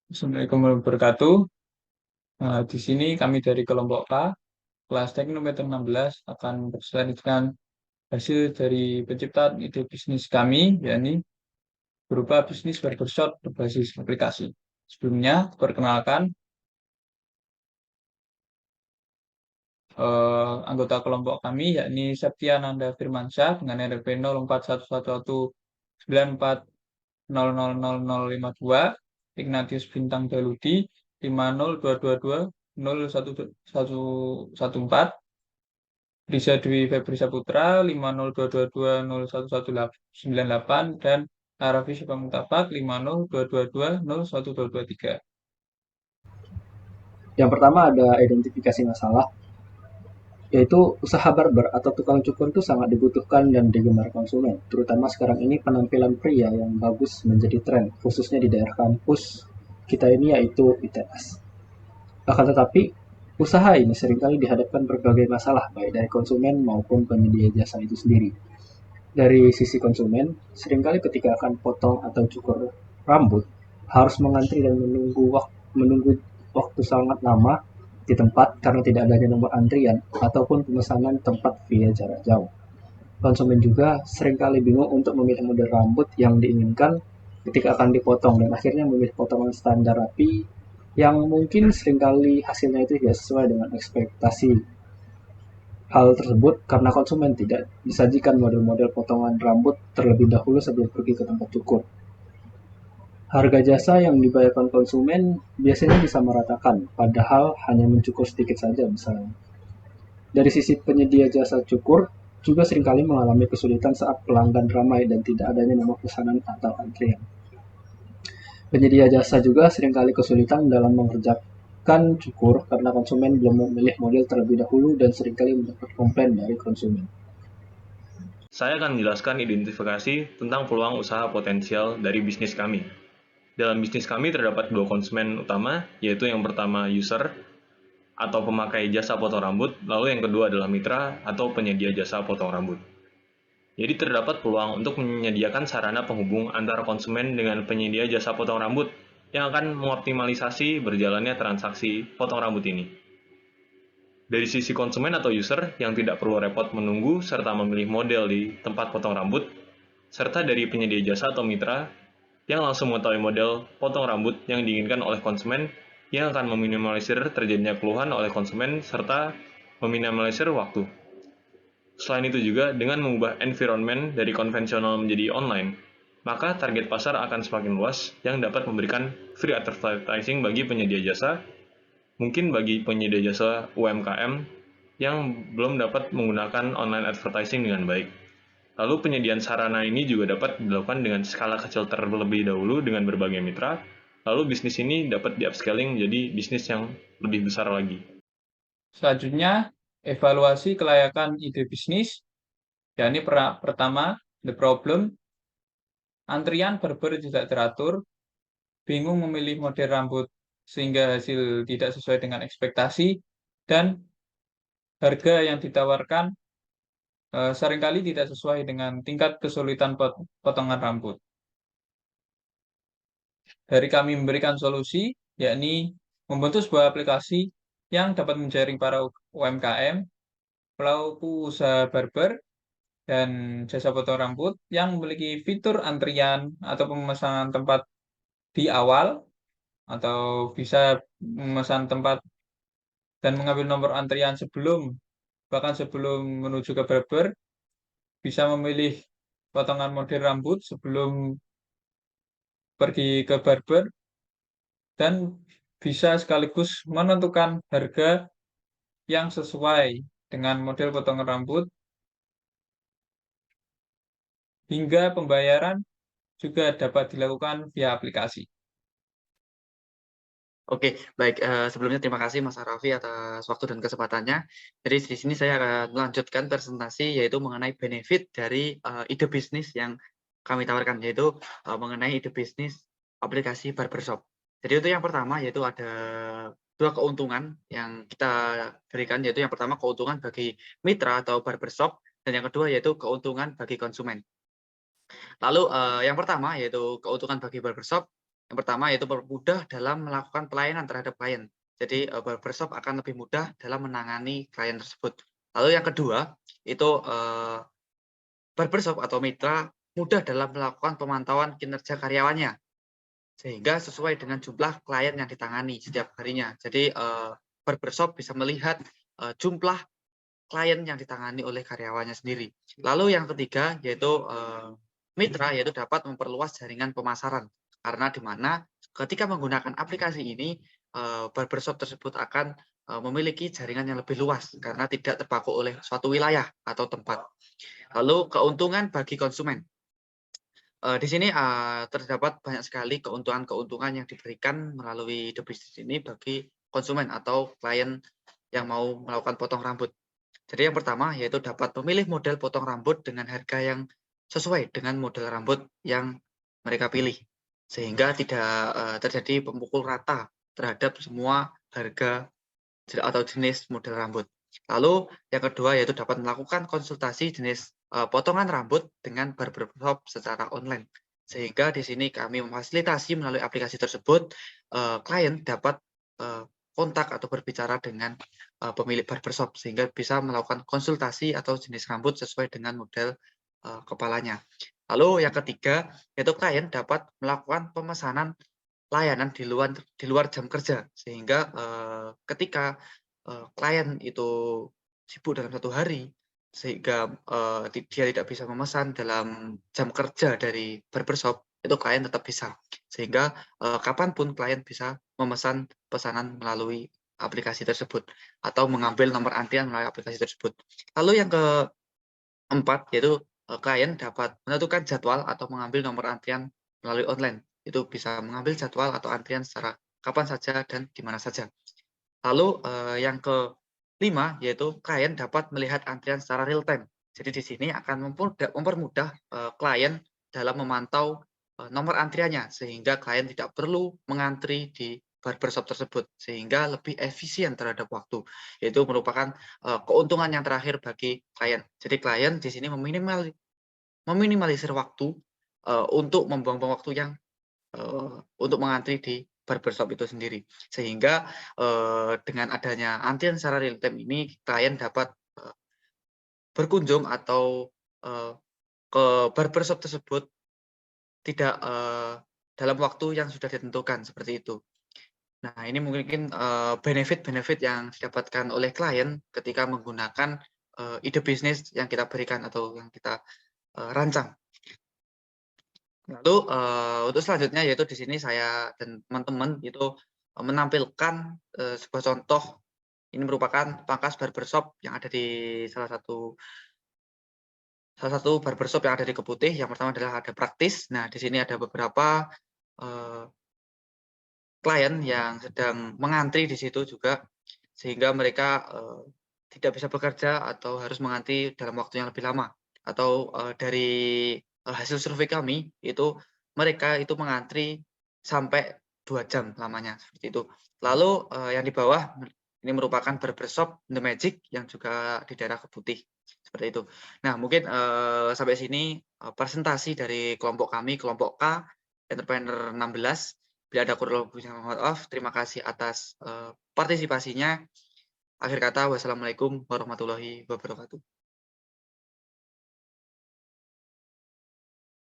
Assalamualaikum warahmatullahi wabarakatuh. Nah, di sini kami dari kelompok K, kelas teknometer 16 akan berselanjutkan hasil dari penciptaan ide bisnis kami, yakni berupa bisnis barbershop berbasis aplikasi. Sebelumnya, perkenalkan anggota kelompok kami, yakni Septiananda Firmansyah dengan RP 04111194000052, Ignatius Bintang Daludi 502220114, Risa Dwi Febri Saputra 502220198, dan Arafi Syukamutapak 502220123. Yang pertama ada identifikasi masalah, yaitu usaha barber atau tukang cukur itu sangat dibutuhkan dan digemar konsumen. Terutama sekarang ini penampilan pria yang bagus menjadi tren, khususnya di daerah kampus kita ini yaitu ITS. Akan tetapi, usaha ini seringkali dihadapkan berbagai masalah baik dari konsumen maupun penyedia jasa itu sendiri. Dari sisi konsumen, seringkali ketika akan potong atau cukur rambut, harus mengantri dan menunggu waktu sangat lama di tempat karena tidak adanya nomor antrian ataupun pemesanan tempat via jarak jauh. Konsumen juga seringkali bingung untuk memilih model rambut yang diinginkan ketika akan dipotong dan akhirnya memilih potongan standar rapi yang mungkin seringkali hasilnya itu tidak sesuai dengan ekspektasi. Hal tersebut karena konsumen tidak disajikan model-model potongan rambut terlebih dahulu sebelum pergi ke tempat cukur. Harga jasa yang dibayarkan konsumen biasanya disamaratakan, padahal hanya mencukur sedikit saja misalnya. Dari sisi penyedia jasa cukur, juga seringkali mengalami kesulitan saat pelanggan ramai dan tidak adanya nomor pesanan atau antrian. Penyedia jasa juga seringkali kesulitan dalam mengerjakan cukur karena konsumen belum memilih model terlebih dahulu dan seringkali mendapat komplain dari konsumen. Saya akan menjelaskan identifikasi tentang peluang usaha potensial dari bisnis kami. Dalam bisnis kami terdapat dua konsumen utama, yaitu yang pertama user atau pemakai jasa potong rambut, lalu yang kedua adalah mitra atau penyedia jasa potong rambut. Jadi terdapat peluang untuk menyediakan sarana penghubung antara konsumen dengan penyedia jasa potong rambut yang akan mengoptimalisasi berjalannya transaksi potong rambut ini. Dari sisi konsumen atau user yang tidak perlu repot menunggu serta memilih model di tempat potong rambut, serta dari penyedia jasa atau mitra yang langsung mengetahui model potong rambut yang diinginkan oleh konsumen yang akan meminimalisir terjadinya keluhan oleh konsumen serta meminimalisir waktu. Selain itu juga, dengan mengubah environment dari konvensional menjadi online, maka target pasar akan semakin luas yang dapat memberikan free advertising bagi penyedia jasa, mungkin bagi penyedia jasa UMKM yang belum dapat menggunakan online advertising dengan baik. Lalu penyediaan sarana ini juga dapat dilakukan dengan skala kecil terlebih dahulu dengan berbagai mitra, lalu bisnis ini dapat di-upscaling menjadi bisnis yang lebih besar lagi. Selanjutnya, evaluasi kelayakan ide bisnis, yakni pertama, the problem, antrian barber tidak teratur, bingung memilih model rambut sehingga hasil tidak sesuai dengan ekspektasi, dan harga yang ditawarkan seringkali tidak sesuai dengan tingkat kesulitan potongan rambut. Dari kami memberikan solusi, yakni membentuk sebuah aplikasi yang dapat menjaring para UMKM, pelaku usaha barber, dan jasa potong rambut yang memiliki fitur antrian atau pemesanan tempat di awal, atau bisa memesan tempat dan mengambil nomor antrian bahkan sebelum menuju ke barber, bisa memilih potongan model rambut sebelum pergi ke barber, dan bisa sekaligus menentukan harga yang sesuai dengan model potongan rambut, hingga pembayaran juga dapat dilakukan via aplikasi. Oke, baik. Sebelumnya terima kasih Mas Arafi atas waktu dan kesempatannya. Jadi di sini saya akan melanjutkan presentasi yaitu mengenai benefit dari ide bisnis yang kami tawarkan, yaitu mengenai ide bisnis aplikasi barbershop. Jadi itu yang pertama yaitu ada dua keuntungan yang kita berikan, yaitu yang pertama keuntungan bagi mitra atau barbershop dan yang kedua yaitu keuntungan bagi konsumen. Lalu yang pertama yaitu keuntungan bagi barbershop. Yang pertama yaitu mempermudah dalam melakukan pelayanan terhadap klien. Jadi barbershop akan lebih mudah dalam menangani klien tersebut. Lalu yang kedua itu barbershop atau mitra mudah dalam melakukan pemantauan kinerja karyawannya sehingga sesuai dengan jumlah klien yang ditangani setiap harinya. Jadi barbershop bisa melihat jumlah klien yang ditangani oleh karyawannya sendiri. Lalu yang ketiga yaitu mitra, yaitu dapat memperluas jaringan pemasaran. Karena di mana ketika menggunakan aplikasi ini, barbershop tersebut akan memiliki jaringan yang lebih luas karena tidak terpaku oleh suatu wilayah atau tempat. Lalu keuntungan bagi konsumen. Di sini terdapat banyak sekali keuntungan-keuntungan yang diberikan melalui The Business ini bagi konsumen atau klien yang mau melakukan potong rambut. Jadi yang pertama yaitu dapat memilih model potong rambut dengan harga yang sesuai dengan model rambut yang mereka pilih. Sehingga tidak terjadi pemukul rata terhadap semua harga atau jenis model rambut. Lalu yang kedua yaitu dapat melakukan konsultasi jenis potongan rambut dengan barbershop secara online. Sehingga di sini kami memfasilitasi melalui aplikasi tersebut klien dapat kontak atau berbicara dengan pemilik barbershop sehingga bisa melakukan konsultasi atau jenis rambut sesuai dengan model kepalanya. Lalu yang ketiga yaitu klien dapat melakukan pemesanan layanan di luar jam kerja sehingga ketika klien itu sibuk dalam satu hari sehingga dia tidak bisa memesan dalam jam kerja dari barbershop, itu klien tetap bisa sehingga kapanpun klien bisa memesan pesanan melalui aplikasi tersebut atau mengambil nomor antrian melalui aplikasi tersebut. Lalu yang keempat yaitu klien dapat menentukan jadwal atau mengambil nomor antrian melalui online. Itu bisa mengambil jadwal atau antrian secara kapan saja dan di mana saja. Lalu yang kelima yaitu klien dapat melihat antrian secara real time. Jadi di sini akan mempermudah klien dalam memantau nomor antriannya sehingga klien tidak perlu mengantri di barbershop tersebut sehingga lebih efisien terhadap waktu. Itu merupakan keuntungan yang terakhir bagi klien. Jadi klien di sini meminimalisir waktu untuk membuang-buang waktu yang untuk mengantri di barbershop itu sendiri. Sehingga dengan adanya antrian secara real time ini klien dapat berkunjung atau ke barbershop tersebut tidak dalam waktu yang sudah ditentukan seperti itu. Nah, ini mungkin benefit-benefit yang didapatkan oleh klien ketika menggunakan ide bisnis yang kita berikan atau yang kita rancang. Lalu untuk selanjutnya yaitu di sini saya dan teman-teman itu menampilkan sebuah contoh. Ini merupakan pangkas barbershop yang ada di salah satu barbershop yang ada di Keputih. Yang pertama adalah ada Praktis. Nah, di sini ada beberapa klien yang sedang mengantri di situ juga, sehingga mereka tidak bisa bekerja atau harus mengantri dalam waktu yang lebih lama. Atau dari hasil survei kami, itu mereka itu mengantri sampai 2 jam lamanya, seperti itu. Lalu yang di bawah, ini merupakan barbershop The Magic yang juga di daerah Keputih, seperti itu. Nah, mungkin sampai sini presentasi dari kelompok kami, kelompok K, Entrepreneur 16. Bila ada kurang lebihnya, mohon maaf. Terima kasih atas partisipasinya. Akhir kata, wassalamualaikum warahmatullahi wabarakatuh.